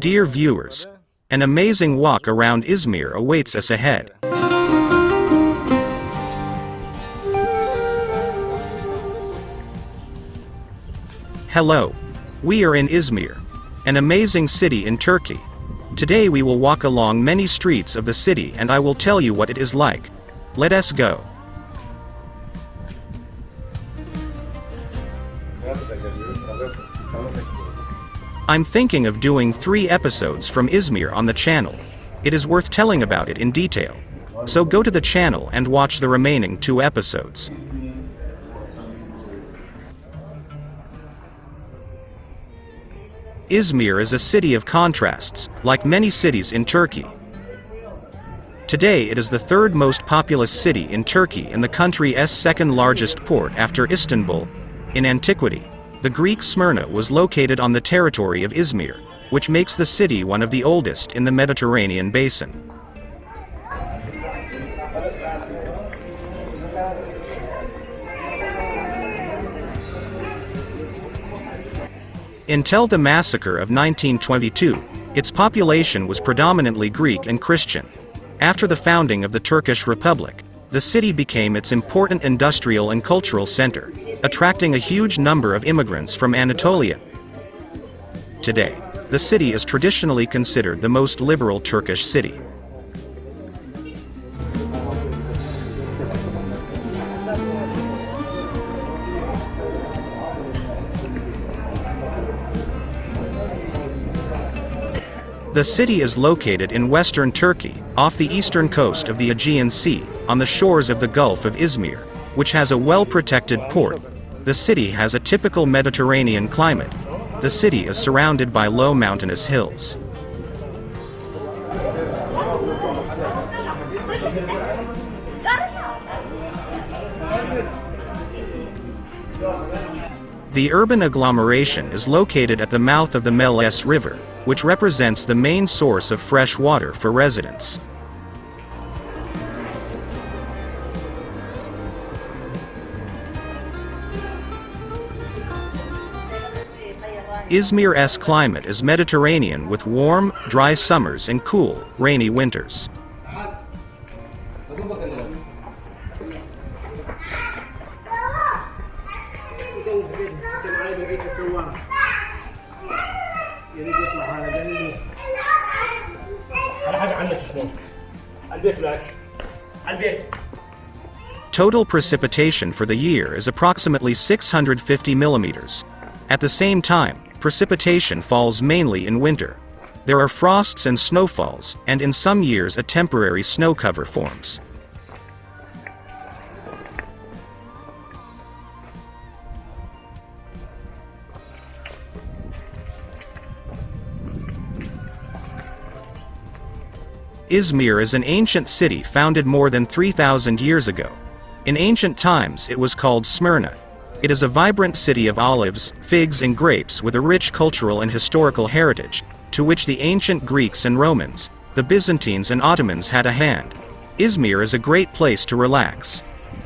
Dear viewers, an amazing walk around Izmir awaits us ahead. Hello. We are in Izmir, an amazing city in Turkey. Today we will walk along many streets of the city and I will tell you what it is like. Let us go. I'm thinking of doing 3 episodes from Izmir on the channel. It is worth telling about it in detail. So go to the channel and watch the remaining 2 episodes. Izmir is a city of contrasts, like many cities in Turkey. Today it is the 3rd most populous city in Turkey and the country's 2nd largest port after Istanbul. In antiquity, the Greek Smyrna was located on the territory of Izmir, which makes the city one of the oldest in the Mediterranean basin. Until the massacre of 1922, its population was predominantly Greek and Christian. After the founding of the Turkish Republic, the city became its important industrial and cultural center, attracting a huge number of immigrants from Anatolia. Today, the city is traditionally considered the most liberal Turkish city. The city is located in western Turkey, off the eastern coast of the Aegean Sea, on the shores of the Gulf of Izmir, which has a well-protected port. The city has a typical Mediterranean climate. The city is surrounded by low mountainous hills. The urban agglomeration is located at the mouth of the Meles River, which represents the main source of fresh water for residents. Izmir's climate is Mediterranean with warm, dry summers and cool, rainy winters. Total precipitation for the year is approximately 650 millimeters. At the same time, precipitation falls mainly in winter. There are frosts and snowfalls, and in some years a temporary snow cover forms. Izmir is an ancient city founded more than 3,000 years ago. In ancient times it was called Smyrna. It is a vibrant city of olives, figs and grapes with a rich cultural and historical heritage, to which the ancient Greeks and Romans, the Byzantines and Ottomans had a hand. Izmir is a great place to relax.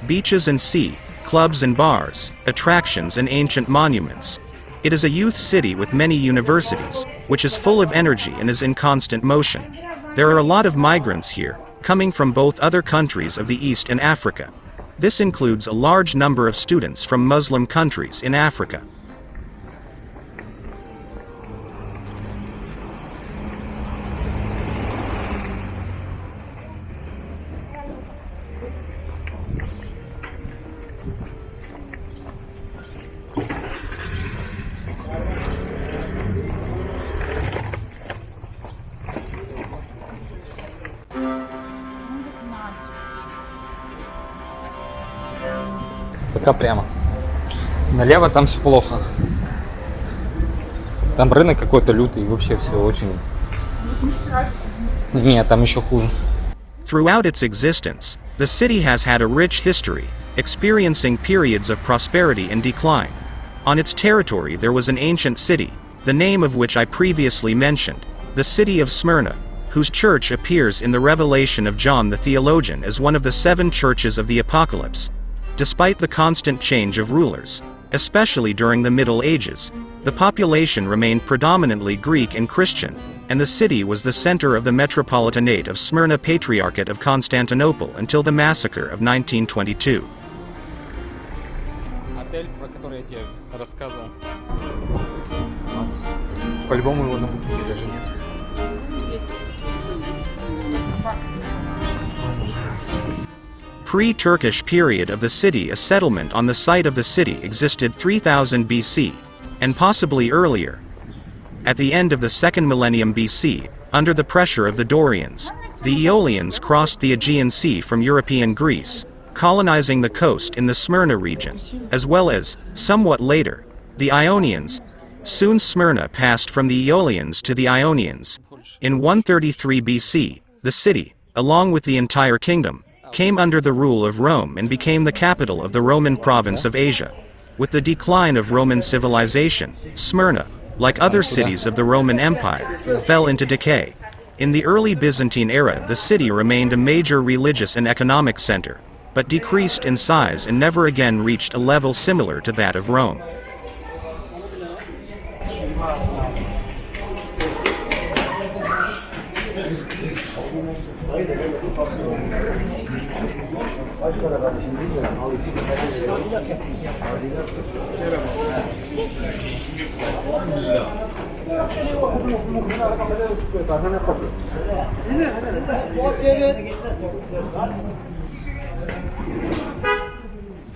Beaches and sea, clubs and bars, attractions and ancient monuments. It is a youth city with many universities, which is full of energy and is in constant motion. There are a lot of migrants here, coming from both other countries of the East and Africa. This includes a large number of students from Muslim countries in Africa. Пока прямо. Налево там все плохо. Там рынок какой-то лютый, вообще все очень... Нет, там еще хуже. Throughout its existence, the city has had a rich history, experiencing periods of prosperity and decline. On its territory there was an ancient city, the name of which I previously mentioned, the city of Smyrna, whose church appears in the Revelation of John the Theologian as one of the 7 churches of the Apocalypse. Despite the constant change of rulers, especially during the Middle Ages, the population remained predominantly Greek and Christian. and the city was the center of the Metropolitanate of Smyrna Patriarchate of Constantinople until the massacre of 1922. Отель, про который я тебе рассказывал. По-любому его на букве даже нет. Pre-Turkish period of the city. A settlement on the site of the city existed 3000 BC, and possibly earlier. At the end of the second millennium BC, under the pressure of the Dorians, the Aeolians crossed the Aegean Sea from European Greece, colonizing the coast in the Smyrna region, as well as, somewhat later, the Ionians. Soon Smyrna passed from the Aeolians to the Ionians. In 133 BC, the city, along with the entire kingdom, came under the rule of Rome and became the capital of the Roman province of Asia. With the decline of Roman civilization, Smyrna, like other cities of the Roman Empire, fell into decay. In the early Byzantine era, the city remained a major religious and economic center, but decreased in size and never again reached a level similar to that of Rome.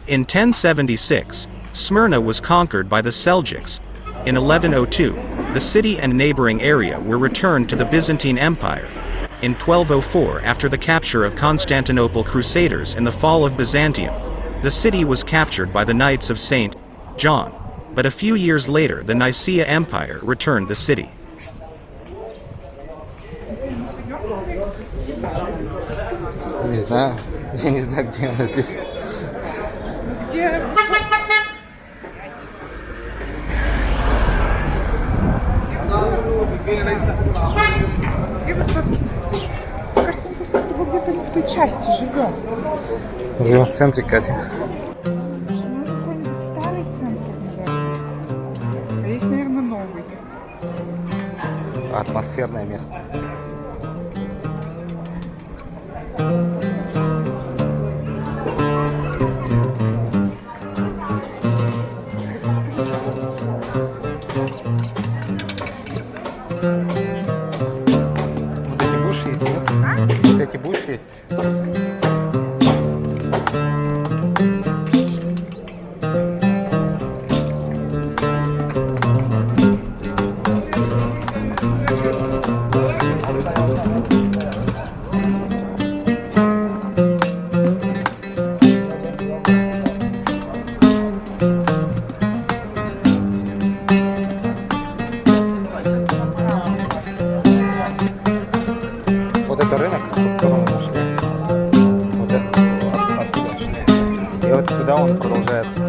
In 1076, Smyrna was conquered by the Seljuks. In 1102, the city and neighboring area were returned to the Byzantine Empire. In 1204, after the capture of Constantinople Crusaders and the fall of Byzantium, the city was captured by the Knights of St. John, but a few years later the Nicaea Empire returned the city. Не знаю. Я не знаю, где она здесь. Кажется, он просто с тобой где-то в той части живет. Живем в центре, Катя. Ну, какой-нибудь старый центр, наверное. А есть, наверное, новый. Атмосферное место. Вот эти будешь есть, нет? Вот эти будешь есть? Вот это рынок, в котором мы ушли. Вот это оттуда шли. И вот туда он продолжается.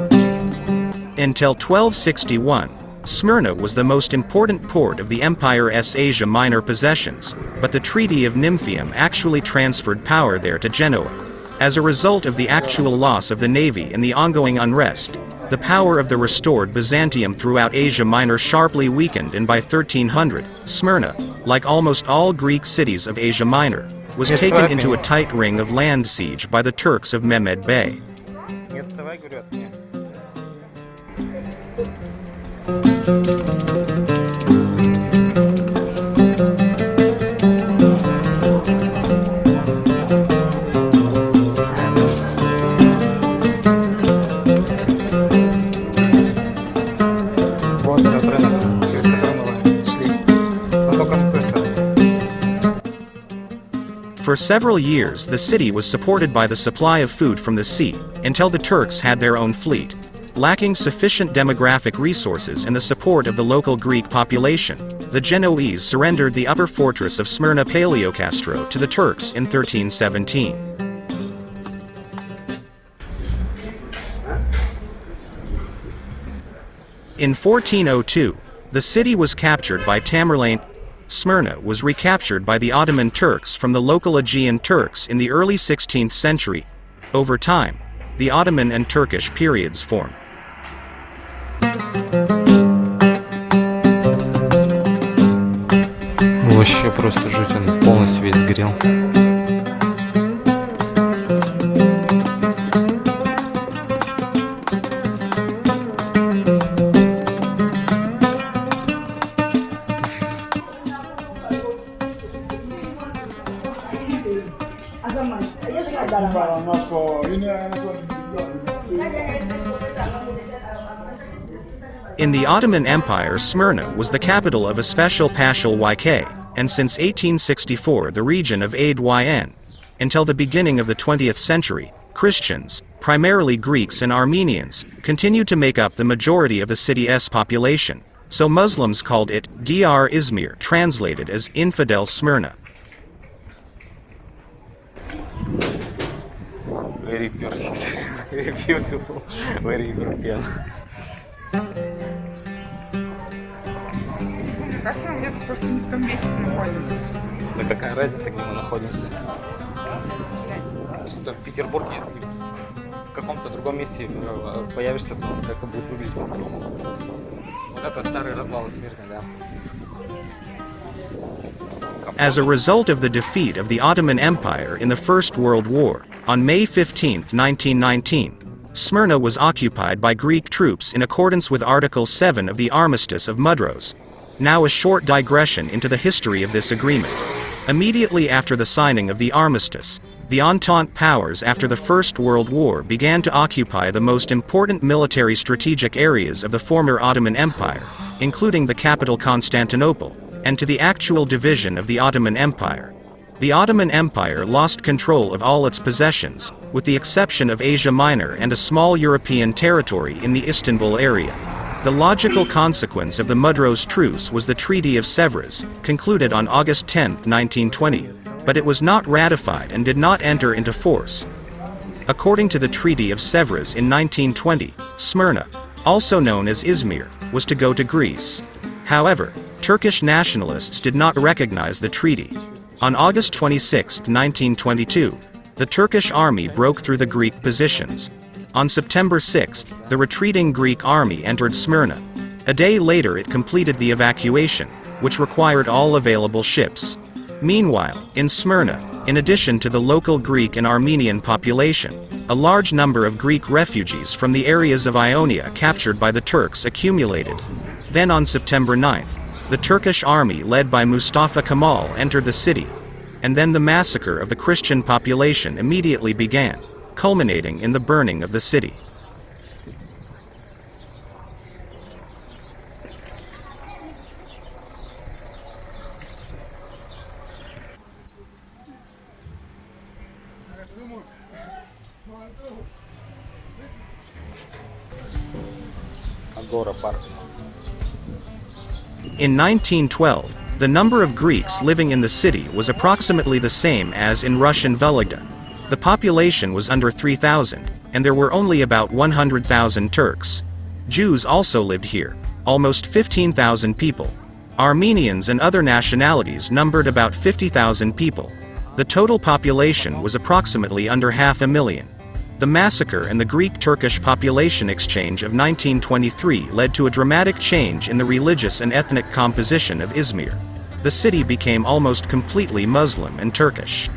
Until 1261, Smyrna was the most important port of the Empire's Asia Minor possessions, but the Treaty of Nymphium actually transferred power there to Genoa. As a result of the actual loss of the navy and the ongoing unrest, the power of the restored Byzantium throughout Asia Minor sharply weakened, and by 1300, Smyrna, like almost all Greek cities of Asia Minor, was taken into a tight ring of land siege by the Turks of Mehmed Bey. Не отставай, говорю, от меня. Вот этот рынок, через который мы шли. Но только быстро. For several years, the city was supported by the supply of food from the sea, until the Turks had their own fleet. Lacking sufficient demographic resources and the support of the local Greek population, the Genoese surrendered the upper fortress of Smyrna Paleocastro to the Turks in 1317. In 1402, the city was captured by Tamerlane. Smyrna was recaptured by the Ottoman Turks from the local Aegean Turks in the early 16th century. Over time, the Ottoman and Turkish periods formed. Вообще просто жуть, он полностью весь сгорел. In the Ottoman Empire, Smyrna was the capital of a special Paschal YK, and since 1864 the region of Aid YN. Until the beginning of the 20th century, Christians, primarily Greeks and Armenians, continued to make up the majority of the city's population, so Muslims called it Diyar Izmir, translated as Infidel Smyrna. Very perfect, very beautiful, very European. Мне кажется, мы где-то просто не в том месте находимся. Да какая разница, где мы находимся? Что-то в Петербурге, если в каком-то другом месте появишься, то как-то будет выглядеть по-другому. Вот это старые развалы Смирны, да. As a result of the defeat of the Ottoman Empire in the First World War, on May 15, 1919, Smyrna was occupied by Greek troops in accordance with Article 7 of the Armistice of Mudros. Now a short digression into the history of this agreement. Immediately after the signing of the armistice, the Entente powers after the First World War began to occupy the most important military strategic areas of the former Ottoman Empire, including the capital Constantinople, and to the actual division of the Ottoman Empire. The Ottoman Empire lost control of all its possessions, with the exception of Asia Minor and a small European territory in the Istanbul area. The logical consequence of the Mudros Truce was the Treaty of Sèvres, concluded on August 10, 1920, but it was not ratified and did not enter into force. According to the Treaty of Sèvres in 1920, Smyrna, also known as Izmir, was to go to Greece. However, Turkish nationalists did not recognize the treaty. On August 26, 1922, the Turkish army broke through the Greek positions. On September 6, the retreating Greek army entered Smyrna. A day later it completed the evacuation, which required all available ships. Meanwhile, in Smyrna, in addition to the local Greek and Armenian population, a large number of Greek refugees from the areas of Ionia captured by the Turks accumulated. Then on September 9, the Turkish army led by Mustafa Kemal entered the city, and then the massacre of the Christian population immediately began, culminating in the burning of the city. Agora Park. In 1912, the number of Greeks living in the city was approximately the same as in Russian Vologda. The population was under 3,000, and there were only about 100,000 Turks. Jews also lived here, almost 15,000 people. Armenians and other nationalities numbered about 50,000 people. The total population was approximately under 500,000. The massacre and the Greek-Turkish population exchange of 1923 led to a dramatic change in the religious and ethnic composition of Izmir. The city became almost completely Muslim and Turkish.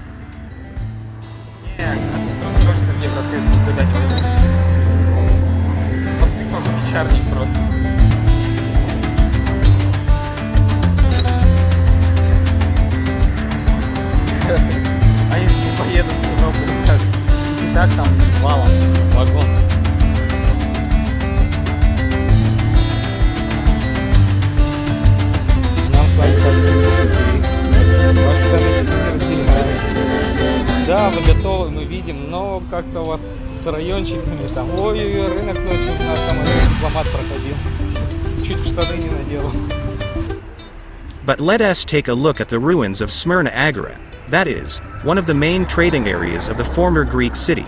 Они все поедут в Европу, как и так там валом, вагон. Нам с вами ваш ценность не разделяет. Да, вы готовы, мы видим, но как-то у вас с райончиками там, ой-ой-ой, рынок ночью у нас там дипломат проходил. Чуть в штаны не надел. But let us take a look at the ruins of Smyrna Agora, that is, one of the main trading areas of the former Greek city.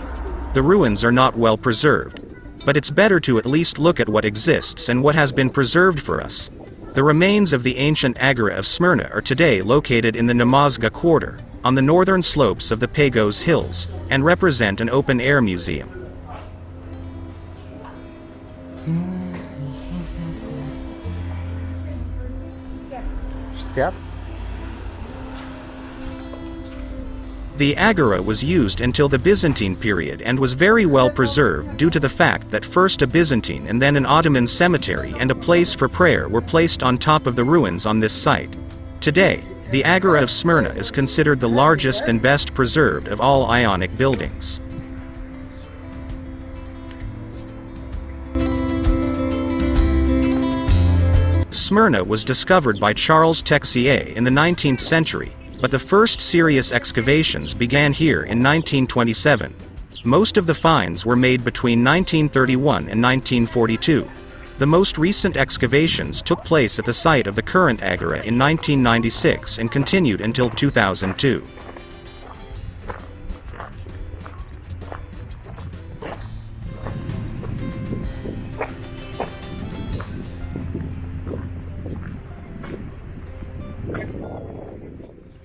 The ruins are not well preserved, but it's better to at least look at what exists and what has been preserved for us. The remains of the ancient Agora of Smyrna are today located in the Namazga quarter, on the northern slopes of the Pagos Hills, and represent an open-air museum. The agora was used until the Byzantine period and was very well preserved due to the fact that first a Byzantine and then an Ottoman cemetery and a place for prayer were placed on top of the ruins on this site. Today, the Agora of Smyrna is considered the largest and best preserved of all Ionic buildings. Smyrna was discovered by Charles Texier in the 19th century, but the first serious excavations began here in 1927. Most of the finds were made between 1931 and 1942. The most recent excavations took place at the site of the current agora in 1996 and continued until 2002.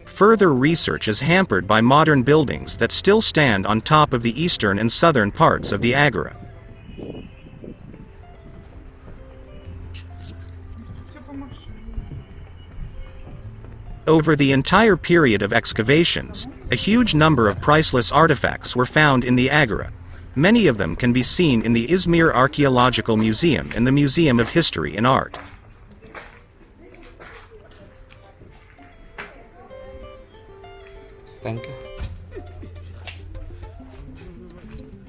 Further research is hampered by modern buildings that still stand on top of the eastern and southern parts of the agora. Over the entire period of excavations, a huge number of priceless artifacts were found in the agora. Many of them can be seen in the Izmir Archaeological Museum and the Museum of History and Art. Thank you.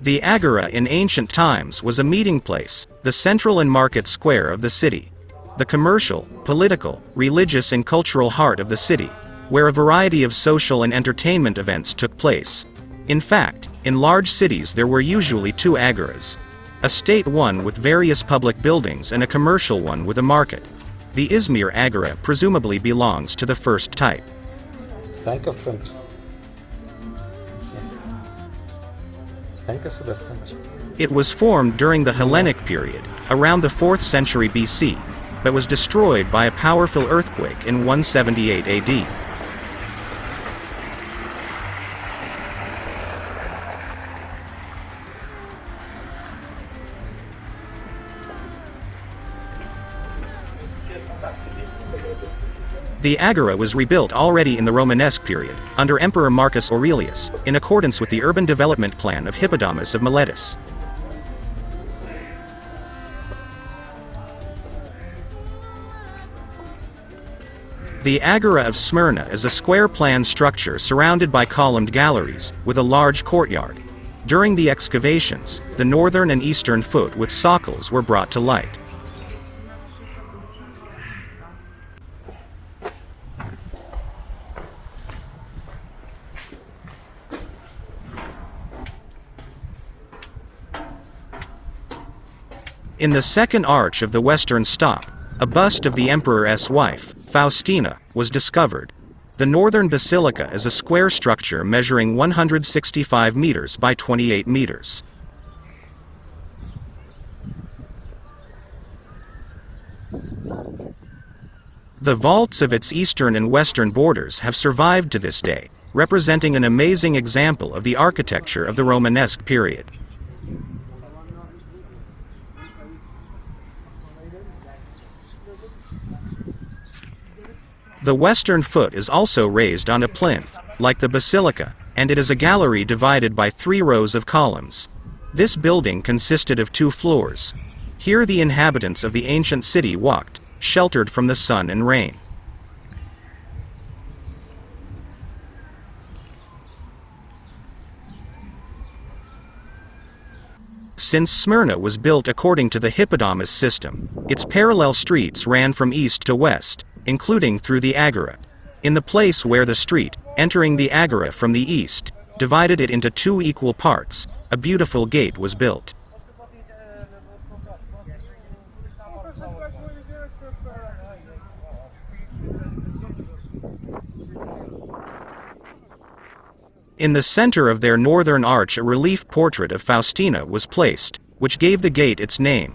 The agora in ancient times was a meeting place, the central and market square of the city. The commercial, political, religious and cultural heart of the city, where a variety of social and entertainment events took place. In fact, in large cities there were usually two agoras. A state one with various public buildings and a commercial one with a market. The Izmir agora presumably belongs to the first type. Встань-ка в центр. Встань-ка сюда в центр. It was formed during the Hellenic period, around the 4th century BC, but was destroyed by a powerful earthquake in 178 AD. The agora was rebuilt already in the Romanesque period, under Emperor Marcus Aurelius, in accordance with the urban development plan of Hippodamus of Miletus. The Agora of Smyrna is a square-plan structure surrounded by columned galleries, with a large courtyard. During the excavations, the northern and eastern foot with sockles were brought to light. In the second arch of the western stop, a bust of the emperor's wife, Faustina, was discovered. The northern basilica is a square structure measuring 165 meters by 28 meters. The vaults of its eastern and western borders have survived to this day, representing an amazing example of the architecture of the Romanesque period. The western foot is also raised on a plinth, like the basilica, and it is a gallery divided by 3 rows of columns. This building consisted of 2 floors. Here the inhabitants of the ancient city walked, sheltered from the sun and rain. Since Smyrna was built according to the Hippodamus system, its parallel streets ran from east to west, including through the agora. In the place where the street, entering the agora from the east, divided it into 2 equal parts, a beautiful gate was built. In the center of their northern arch a relief portrait of Faustina was placed, which gave the gate its name.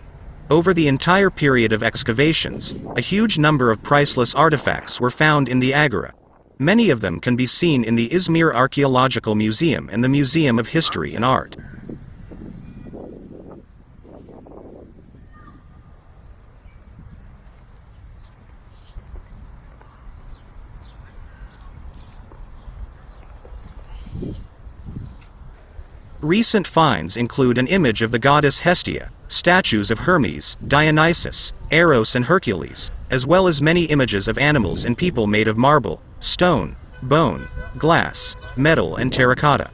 Over the entire period of excavations, a huge number of priceless artifacts were found in the agora. Many of them can be seen in the Izmir Archaeological Museum and the Museum of History and Art. Recent finds include an image of the goddess Hestia, statues of Hermes, Dionysus, Eros and Hercules, as well as many images of animals and people made of marble, stone, bone, glass, metal and terracotta.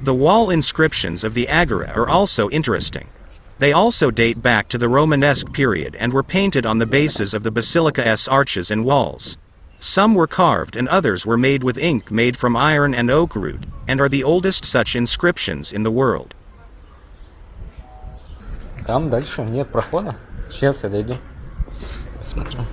The wall inscriptions of the Agora are also interesting. They also date back to the Romanesque period and were painted on the bases of the basilica's arches and walls. Some were carved and others were made with ink made from iron and oak root, and are the oldest such inscriptions in the world. Там дальше нет прохода. Сейчас я дойду. Посмотрю.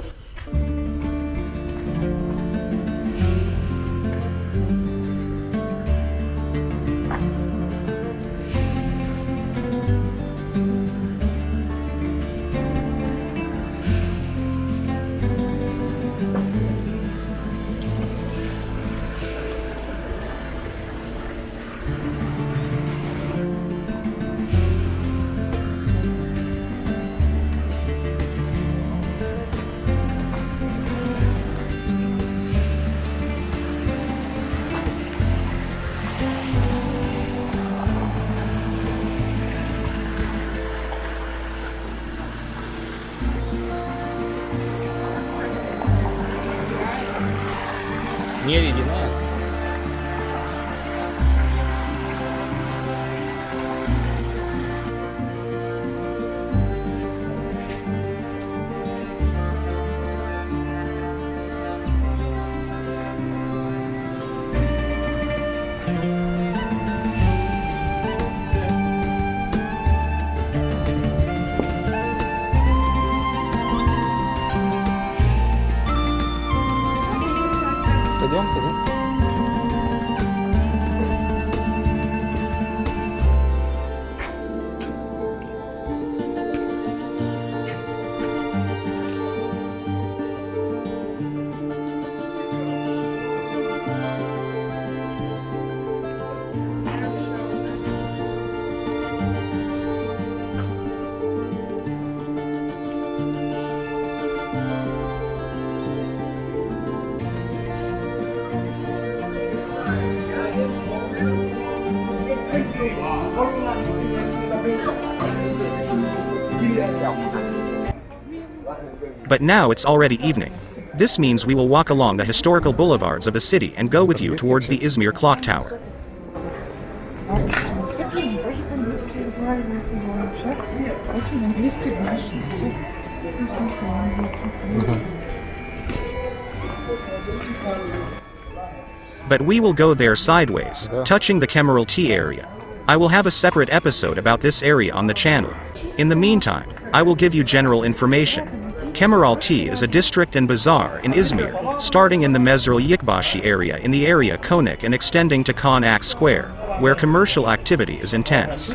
Не ледяная. Пойдем. But now it's already evening. This means we will walk along the historical boulevards of the city and go with you towards the Izmir clock tower. But we will go there sideways, touching the Kemal Tea area. I will have a separate episode about this area on the channel. In the meantime, I will give you general information. Kemal Tea is a district and bazaar in Izmir, starting in the Mezril Yikbashi area in the area Konik and extending to Khan Ak Square, where commercial activity is intense.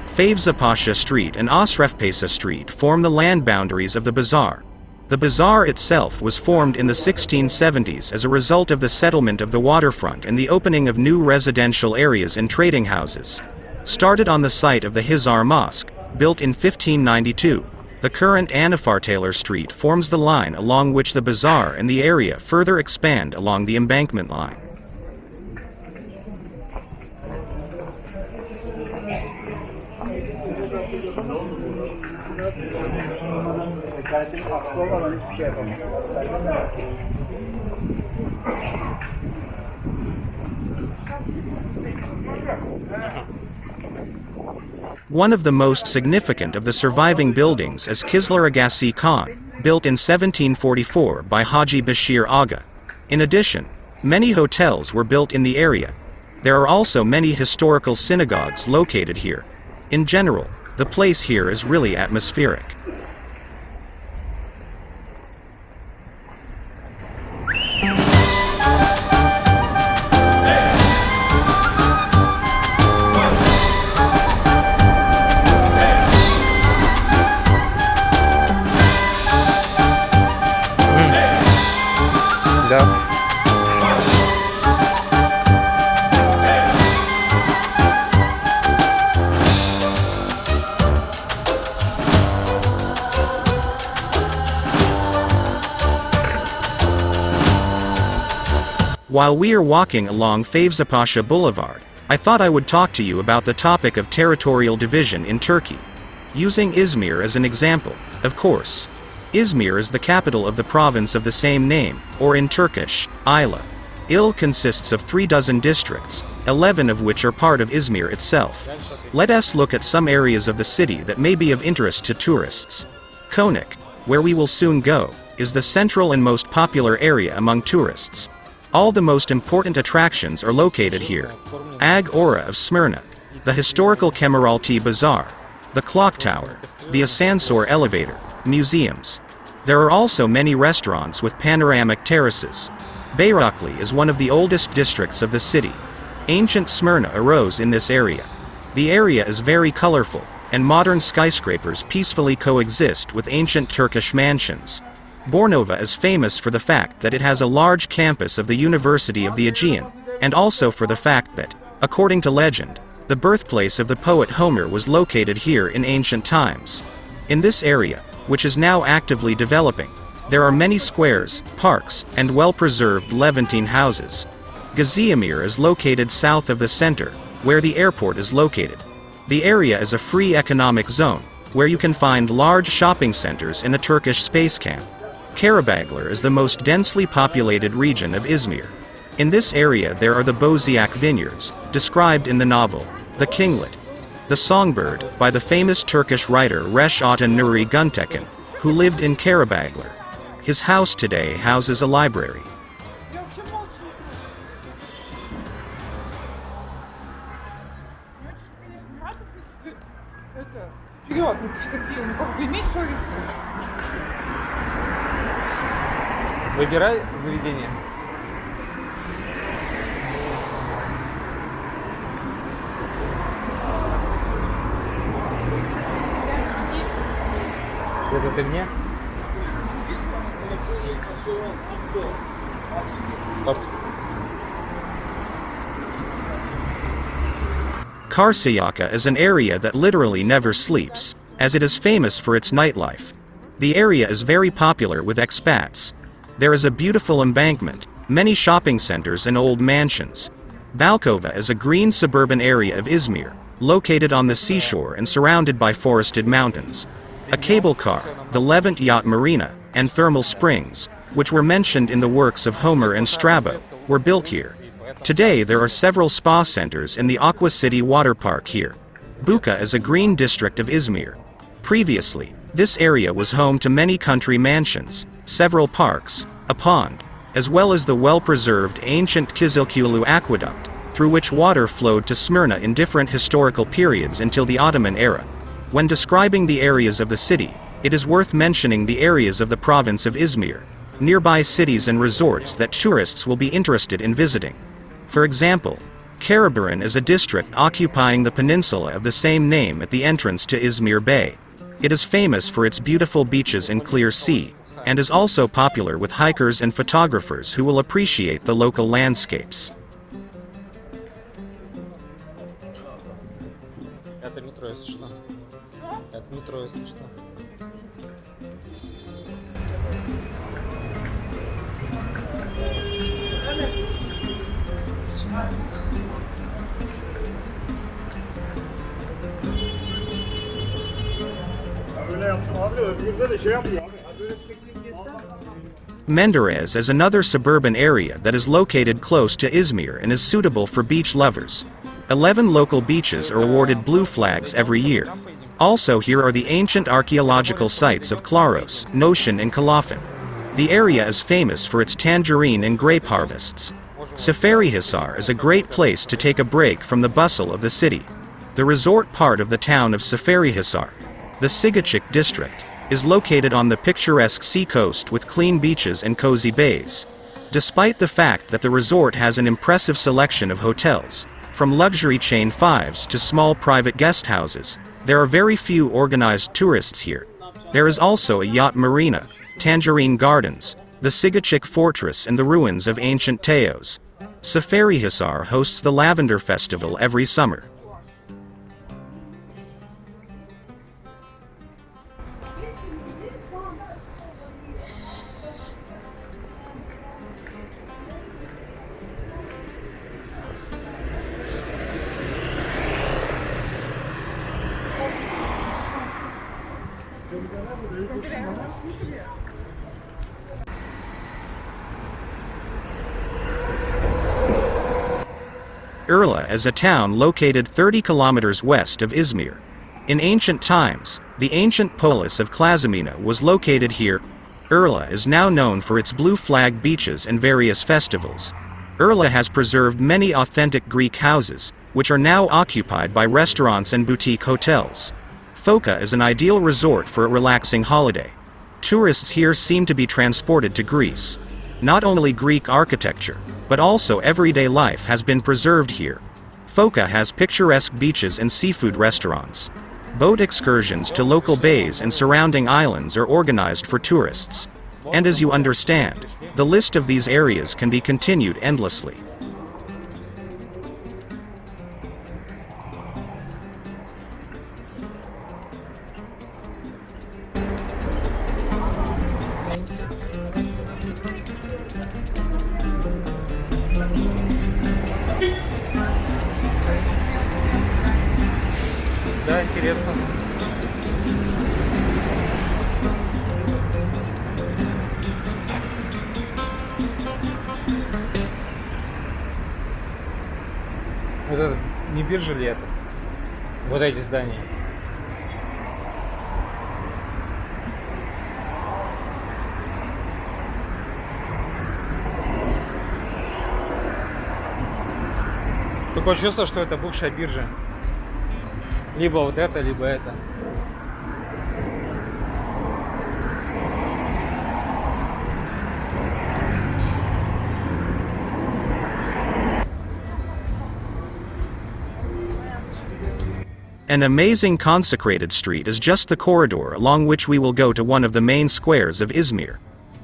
Favza Pasha Street and Asref Pesa Street form the land boundaries of the bazaar. The bazaar itself was formed in the 1670s as a result of the settlement of the waterfront and the opening of new residential areas and trading houses. Started on the site of the Hizar Mosque, built in 1592, the current Anafartaylor Street forms the line along which the bazaar and the area further expand along the embankment line. One of the most significant of the surviving buildings is Kislar Agassi Khan, built in 1744 by Haji Bashir Aga. In addition, many hotels were built in the area. There are also many historical synagogues located here. In general, the place here is really atmospheric. While we are walking along Fevzipasha Boulevard, I thought I would talk to you about the topic of territorial division in Turkey. Using Izmir as an example, of course. Izmir is the capital of the province of the same name, or in Turkish, Isla. Il consists of 36 districts, 11 of which are part of Izmir itself. Let us look at some areas of the city that may be of interest to tourists. Konak, where we will soon go, is the central and most popular area among tourists. All the most important attractions are located here. Ag Ora of Smyrna, the historical Kemeralty Bazaar, the clock tower, the Asansor elevator, museums. There are also many restaurants with panoramic terraces. Bayrakli is one of the oldest districts of the city. Ancient Smyrna arose in this area. The area is very colorful, and modern skyscrapers peacefully coexist with ancient Turkish mansions. Bornova is famous for the fact that it has a large campus of the University of the Aegean, and also for the fact that, according to legend, the birthplace of the poet Homer was located here in ancient times. In this area, which is now actively developing, there are many squares, parks, and well-preserved Levantine houses. Gaziemir is located south of the center, where the airport is located. The area is a free economic zone, where you can find large shopping centers in a Turkish space camp. Karabaglar is the most densely populated region of Izmir. In this area there are the Boziak vineyards, described in the novel, The Kinglet. The Songbird, by the famous Turkish writer Resh Atan Nuri Guntekin, who lived in Karabaglar. His house today houses a library. Выбирай заведение. Это ты мне? Стоп. Karşıyaka is an area that literally never sleeps, as it is famous for its nightlife. The area is very popular with expats. There is a beautiful embankment, many shopping centers and old mansions. Balkova is a green suburban area of Izmir, located on the seashore and surrounded by forested mountains. A cable car, the Levant Yacht Marina, and thermal springs, which were mentioned in the works of Homer and Strabo, were built here. Today there are several spa centers in the Aqua City water park here. Buka is a green district of Izmir. Previously, this area was home to many country mansions, several parks, a pond, as well as the well-preserved ancient Kizilkulu aqueduct, through which water flowed to Smyrna in different historical periods until the Ottoman era. When describing the areas of the city, it is worth mentioning the areas of the province of Izmir, nearby cities and resorts that tourists will be interested in visiting. For example, Karabaran is a district occupying the peninsula of the same name at the entrance to Izmir Bay. It is famous for its beautiful beaches and clear sea, and is also popular with hikers and photographers who will appreciate the local landscapes. Это метро, если что. Это метро, если что. Menderes is another suburban area that is located close to Izmir and is suitable for beach lovers. 11 local beaches are awarded blue flags every year. Also here are the ancient archaeological sites of Klaros, Notion and Kalafin. The area is famous for its tangerine and grape harvests. Seferihisar is a great place to take a break from the bustle of the city. The resort part of the town of Seferihisar, the Sigachik district, is located on the picturesque sea coast with clean beaches and cozy bays. Despite the fact that the resort has an impressive selection of hotels, from luxury chain fives to small private guest houses, there are very few organized tourists here. There is also a yacht marina, Tangerine Gardens, the Sigachik Fortress and the ruins of ancient Teos. Seferihisar hosts the Lavender Festival every summer. Urla is a town located 30 kilometers west of Izmir. In ancient times, the ancient polis of Klasamina was located here. Urla is now known for its blue flag beaches and various festivals. Urla has preserved many authentic Greek houses, which are now occupied by restaurants and boutique hotels. Foča is an ideal resort for a relaxing holiday. Tourists here seem to be transported to Greece. Not only Greek architecture, but also everyday life has been preserved here. Foča has picturesque beaches and seafood restaurants. Boat excursions to local bays and surrounding islands are organized for tourists. And as you understand, the list of these areas can be continued endlessly. Да, интересно. Это не биржа ли это? Вот эти здания. Такое чувство, что это бывшая биржа. Либо вот это, либо это. An amazing consecrated street is just the corridor along which we will go to one of the main squares of Izmir.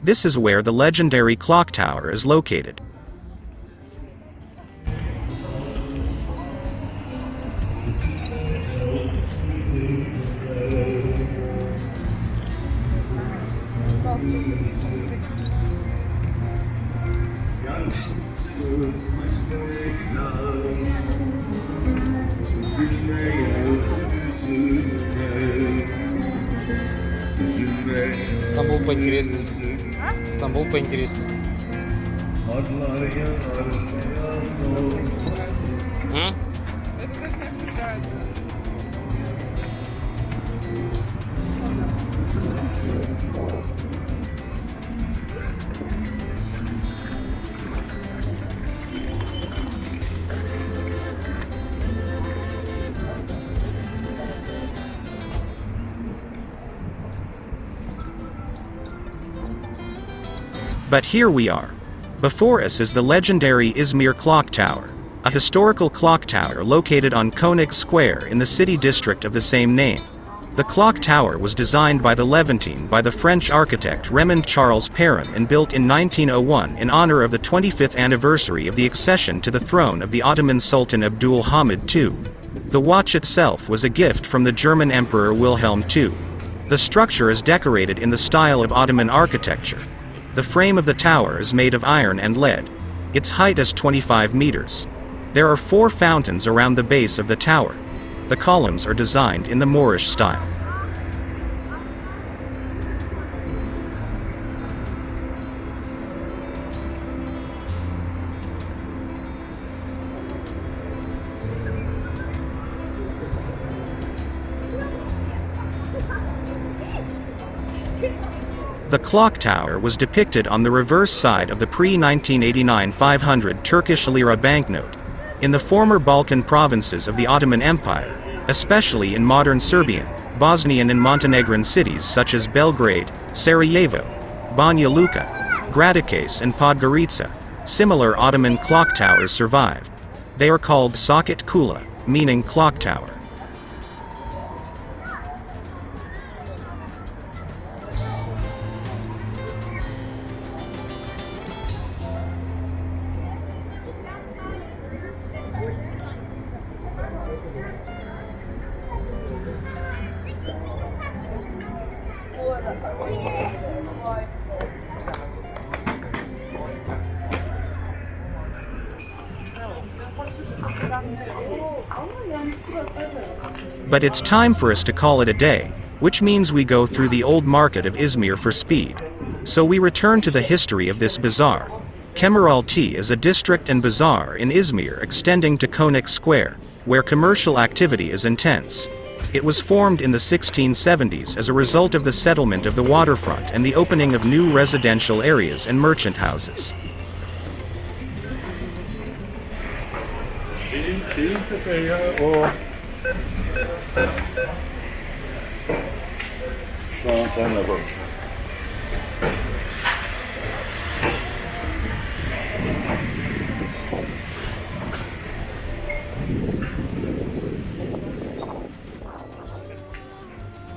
This is where the legendary clock tower is located. Стамбул поинтереснее. Стамбул поинтереснее. М? But here we are. Before us is the legendary Izmir Clock Tower, a historical clock tower located on Konik Square in the city district of the same name. The clock tower was designed by the Levantine by the French architect Raymond Charles Perrin and built in 1901 in honor of the 25th anniversary of the accession to the throne of the Ottoman Sultan Abdul Hamid II. The watch itself was a gift from the German Emperor Wilhelm II. The structure is decorated in the style of Ottoman architecture. The frame of the tower is made of iron and lead. Its height is 25 meters. There are 4 fountains around the base of the tower. The columns are designed in the Moorish style. The clock tower was depicted on the reverse side of the pre-1989 500 Turkish lira banknote. In the former Balkan provinces of the Ottoman Empire, especially in modern Serbian, Bosnian and Montenegrin cities such as Belgrade, Sarajevo, Banja Luka, Gradiška and Podgorica, similar Ottoman clock towers survived. They are called Socket Kula, meaning clock tower. But it's time for us to call it a day. which means we go through the old market of Izmir for speed. So we return to the history of this bazaar. Kemeraltı is a district and bazaar in Izmir extending to Konik Square, where commercial activity is intense. It was formed in the 1670s as a result of the settlement of the waterfront and the opening of new residential areas and merchant houses.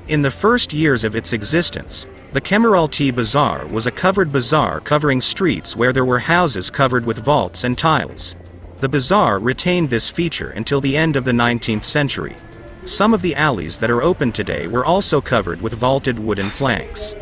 In the first years of its existence, the Kemeraltı Bazaar was a covered bazaar covering streets where there were houses covered with vaults and tiles. The bazaar retained this feature until the end of the 19th century. Some of the alleys that are open today were also covered with vaulted wooden planks.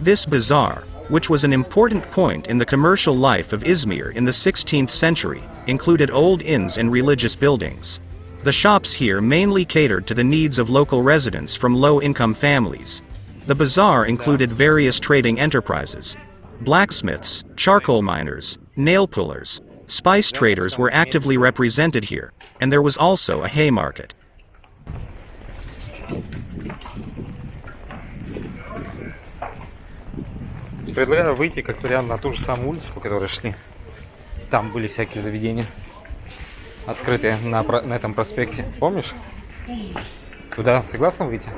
This bazaar, which was an important point in the commercial life of Izmir in the 16th century, included old inns and religious buildings. The shops here mainly catered to the needs of local residents from low-income families. The bazaar included various trading enterprises. Blacksmiths, charcoal miners, nail pullers, spice traders were actively represented here, and there was also a hay market. Предлагаю выйти как вариант на ту же самую улицу, по которой шли. Там были всякие заведения, открытые на этом проспекте. Помнишь? Туда согласна выйти?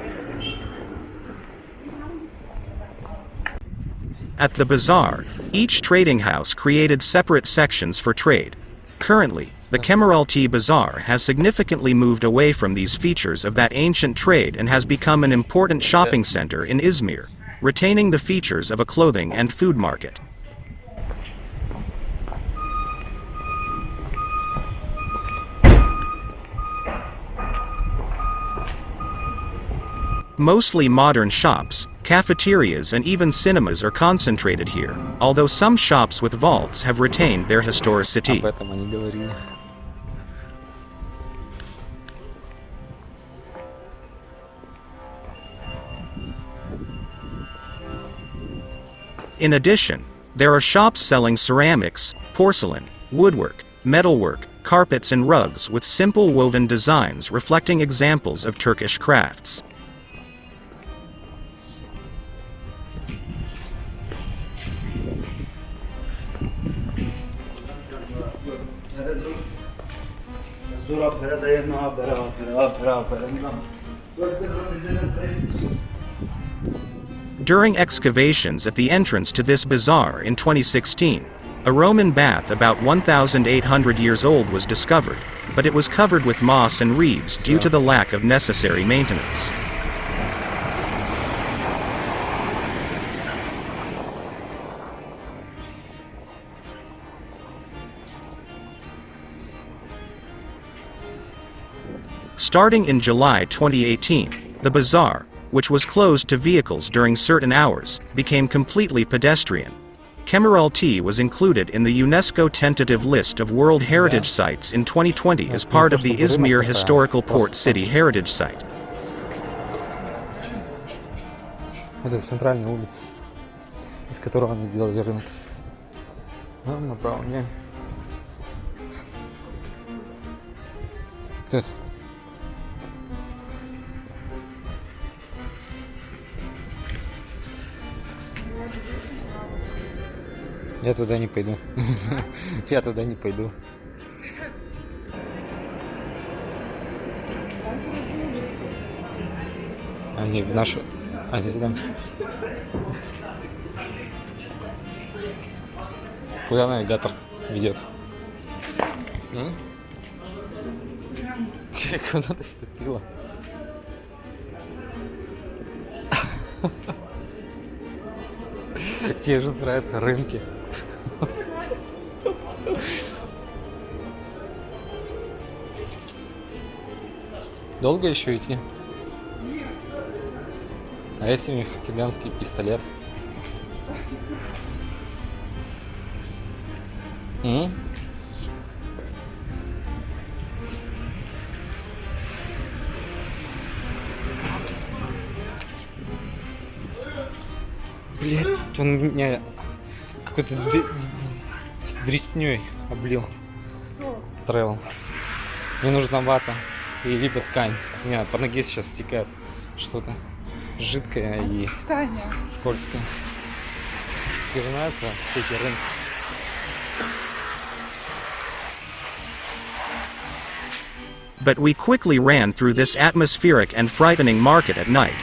At the bazaar, each trading house created separate sections for trade. Currently, the Kemeraltı Bazaar has significantly moved away from these features of that ancient trade and has become an important shopping center in Izmir, retaining the features of a clothing and food market. Mostly modern shops, cafeterias and even cinemas are concentrated here, although some shops with vaults have retained their historicity. Об этом они говорили. In addition, there are shops selling ceramics, porcelain, woodwork, metalwork, carpets and rugs with simple woven designs reflecting examples of Turkish crafts. During excavations at the entrance to this bazaar in 2016, a Roman bath about 1,800 years old was discovered, but it was covered with moss and reeds due to the lack of necessary maintenance. Starting in July 2018, the bazaar, which was closed to vehicles during certain hours, became completely pedestrian. Kemeraltı was included in the UNESCO tentative list of World Heritage Sites in 2020 as part of the Izmir Historical Port City Heritage Site. Это центральная улица, из которого они сделали рынок. Нам направо, глянь. Кто это? Я туда не пойду. Я туда не пойду. Они в нашу... Они сюда. Куда навигатор ведет? Куда ты вступила? Тебе же нравятся рынки. Долго еще идти? А если у них цыганский пистолет? М? Блять, он меня какой-то дресней облил. Тревел. Мне нужна вата и либо ткань. У меня по ноге сейчас стекает что-то жидкое и Таня. скользкое. Тебе же нравятся все эти рынки? But we quickly ran through this atmospheric and frightening market at night.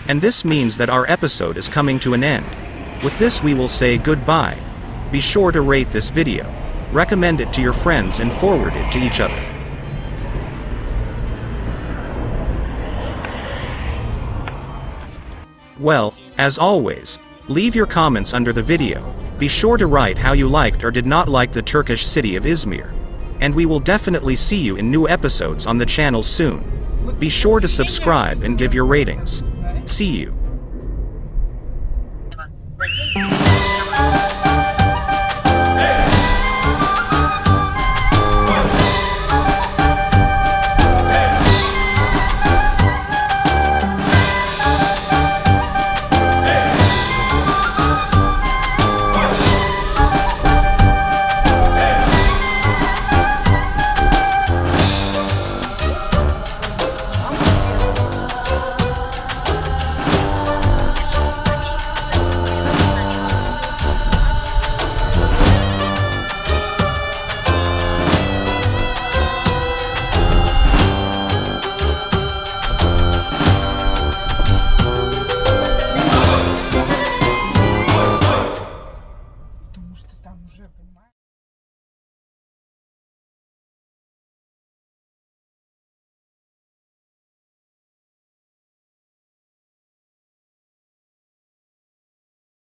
And this means that our episode is coming to an end. With this we will say goodbye. Be sure to rate this video, recommend it to your friends and forward it to each other. Well, as always, leave your comments under the video. Be sure to write how you liked or did not like the Turkish city of Izmir. And we will definitely see you in new episodes on the channel soon. Be sure to subscribe and give your ratings. See you.